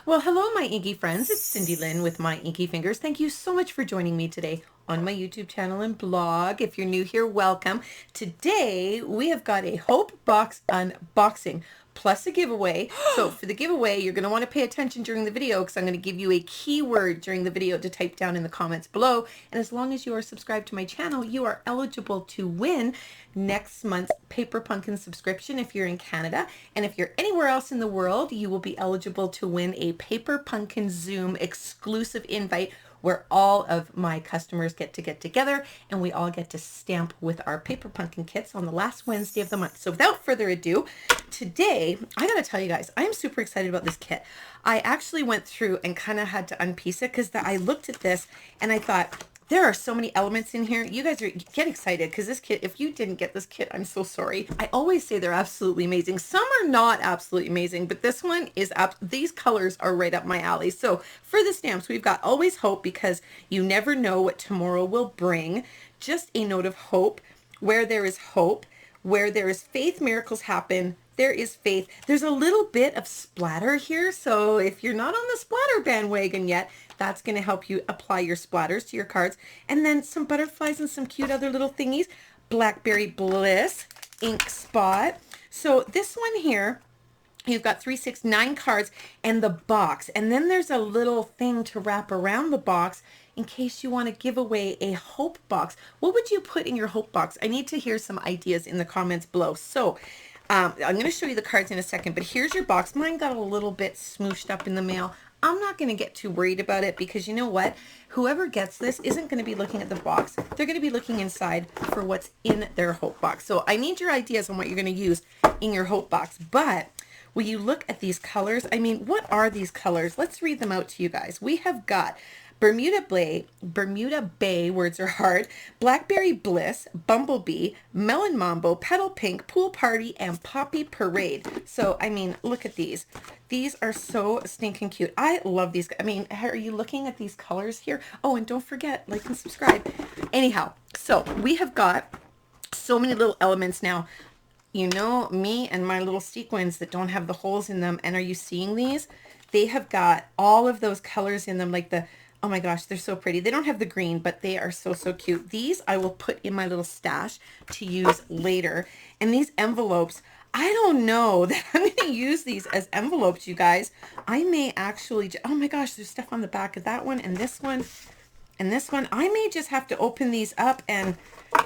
Well, hello, my inky friends. It's Cindy Lynn with My Inky Fingers. Thank you so much for joining me today on my YouTube channel and blog. If you're new here, welcome. Today, we have got a Hope Box unboxing plus a giveaway. So for the giveaway, you're going to want to pay attention during the video because I'm going to give you a keyword during the video to type down in the comments below. And as long as you are subscribed to my channel, you are eligible to win next month's Paper Pumpkin subscription if you're in Canada. And if you're anywhere else in the world, you will be eligible to win a Paper Pumpkin Zoom exclusive invite where all of my customers get together and we all get to stamp with our Paper Pumpkin kits on the last Wednesday of the month. So without further ado, today, I gotta tell you guys, I'm super excited about this kit. I actually went through and kind of had to unpiece it because I looked at this and I thought, there are so many elements in here. You guys get excited because this kit, if you didn't get this kit, I'm so sorry. I always say they're absolutely amazing. Some are not absolutely amazing, but this one is these colors are right up my alley. So for the stamps, we've got Always Hope because you never know what tomorrow will bring. Just a note of hope. Where there is hope, where there is faith, miracles happen. There is faith. There's a little bit of splatter here. So if you're not on the splatter bandwagon yet, that's going to help you apply your splatters to your cards. And then some butterflies and some cute other little thingies. Blackberry Bliss, ink spot. So this one here, you've got 3, 6, 9 cards and the box. And then there's a little thing to wrap around the box in case you want to give away a hope box. What would you put in your hope box? I need to hear some ideas in the comments below. So I'm going to show you the cards in a second, but here's your box. Mine got a little bit smooshed up in the mail. I'm not going to get too worried about it because you know what? Whoever gets this isn't going to be looking at the box. They're going to be looking inside for what's in their hope box. So I need your ideas on what you're going to use in your hope box. But will you look at these colors? I mean, what are these colors? Let's read them out to you guys. We have got Bermuda Bay, words are hard, Blackberry Bliss, Bumblebee, Melon Mambo, Petal Pink, Pool Party, and Poppy Parade. So, I mean, look at these. These are so stinking cute. I love these. I mean, are you looking at these colors here? Oh, and don't forget, like and subscribe. Anyhow, so we have got so many little elements now. You know me and my little sequins that don't have the holes in them. And are you seeing these? They have got all of those colors in them, like the, oh my gosh, they're so pretty. They don't have the green, but they are so, so cute. These I will put in my little stash to use later. And these envelopes, I don't know that I'm going to use these as envelopes, you guys. I may actually, oh my gosh, there's stuff on the back of that one and this one and this one. I may just have to open these up and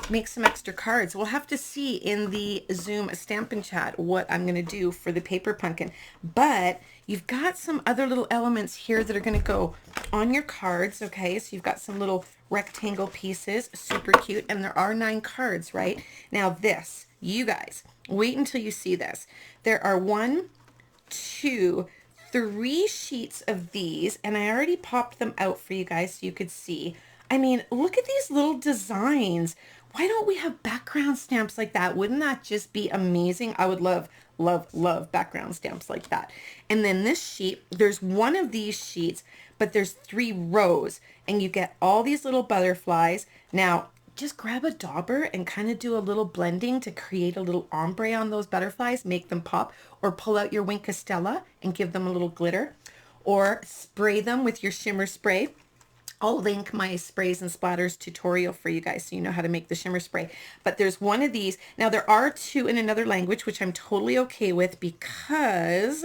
make some extra cards. We'll have to see in the Zoom Stampin' Chat what I'm going to do for the Paper Pumpkin. But you've got some other little elements here that are going to go on your cards, okay? So you've got some little rectangle pieces, super cute, and there are 9 cards, right? Now this, you guys, wait until you see this. There are 1, 2, 3 sheets of these, and I already popped them out for you guys so you could see. I mean, look at these little designs. Why don't we have background stamps like that? Wouldn't that just be amazing? I would love, love, love background stamps like that. And then this sheet, there's one of these sheets, but there's 3 rows, and you get all these little butterflies. Now, just grab a dauber and kind of do a little blending to create a little ombre on those butterflies, make them pop, or pull out your Wink Castella and give them a little glitter, or spray them with your shimmer spray. I'll link my sprays and splatters tutorial for you guys so you know how to make the shimmer spray. But there's one of these. Now there are 2 in another language, which I'm totally okay with because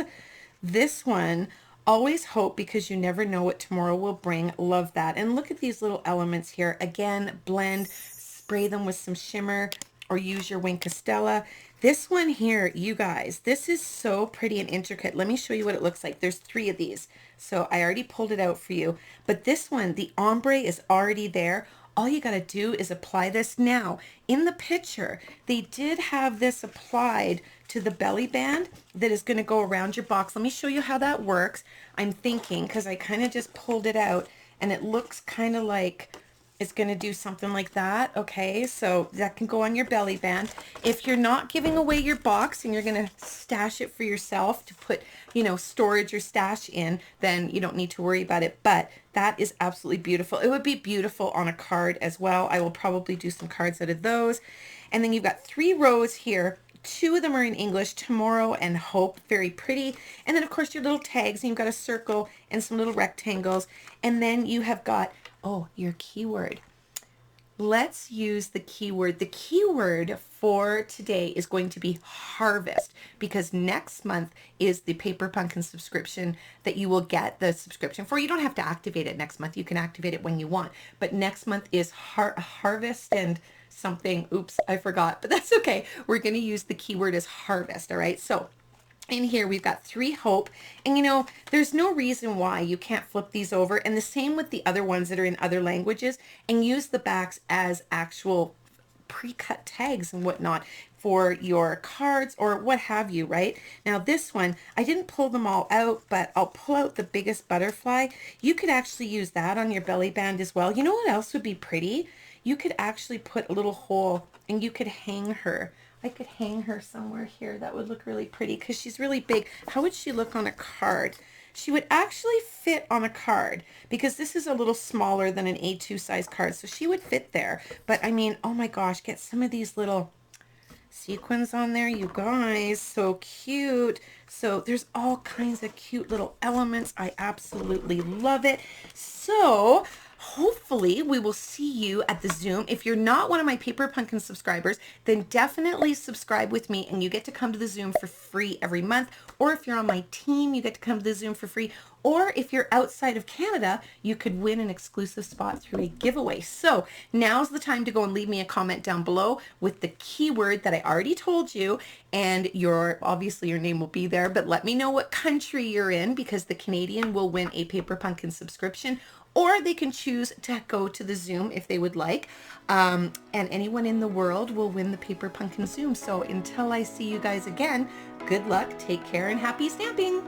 this one, Always Hope because you never know what tomorrow will bring. Love that. And look at these little elements here. Again, blend, spray them with some shimmer or use your Wink Castella. This one here, you guys, this is so pretty and intricate. Let me show you what it looks like. There's 3 of these. So I already pulled it out for you. But this one, the ombre is already there. All you got to do is apply this now. In the picture, they did have this applied to the belly band that is going to go around your box. Let me show you how that works. I'm thinking, because I kind of just pulled it out, and it looks kind of like it's going to do something like that. Okay, so that can go on your belly band. If you're not giving away your box and you're going to stash it for yourself to put, you know, storage or stash in, then you don't need to worry about it. But that is absolutely beautiful. It would be beautiful on a card as well. I will probably do some cards out of those. And then you've got 3 rows here 2 of them are in English, Tomorrow and Hope, very pretty. And then of course your little tags, and you've got a circle and some little rectangles. And then you have got, oh, your keyword. Let's use the keyword. The keyword for today is going to be harvest, because next month is the Paper Pumpkin subscription that you will get the subscription for. You don't have to activate it next month. You can activate it when you want. But next month is harvest and something. Oops, I forgot, but that's okay. We're going to use the keyword as harvest. All right. So in here we've got 3 hope, and you know, there's no reason why you can't flip these over, and the same with the other ones that are in other languages, and use the backs as actual pre-cut tags and whatnot for your cards or what have you. Right now, this one, I didn't pull them all out, but I'll pull out the biggest butterfly. You could actually use that on your belly band as well. You know what else would be pretty? You could actually put a little hole and you could hang her. I could hang her somewhere here. That would look really pretty because she's really big. How would she look on a card? She would actually fit on a card because this is a little smaller than an A2 size card. So she would fit there. But I mean, oh my gosh, get some of these little sequins on there, you guys. So cute. So there's all kinds of cute little elements. I absolutely love it. So hopefully we will see you at the Zoom. If you're not one of my Paper Pumpkin subscribers, then definitely subscribe with me and you get to come to the Zoom for free every month. Or if you're on my team, you get to come to the Zoom for free. Or if you're outside of Canada, you could win an exclusive spot through a giveaway. So now's the time to go and leave me a comment down below with the keyword that I already told you, and obviously your name will be there, but let me know what country you're in, because the Canadian will win a Paper Pumpkin subscription, or they can choose to go to the Zoom if they would like. And anyone in the world will win the Paper Pumpkin Zoom. So until I see you guys again, good luck, take care, and happy stamping.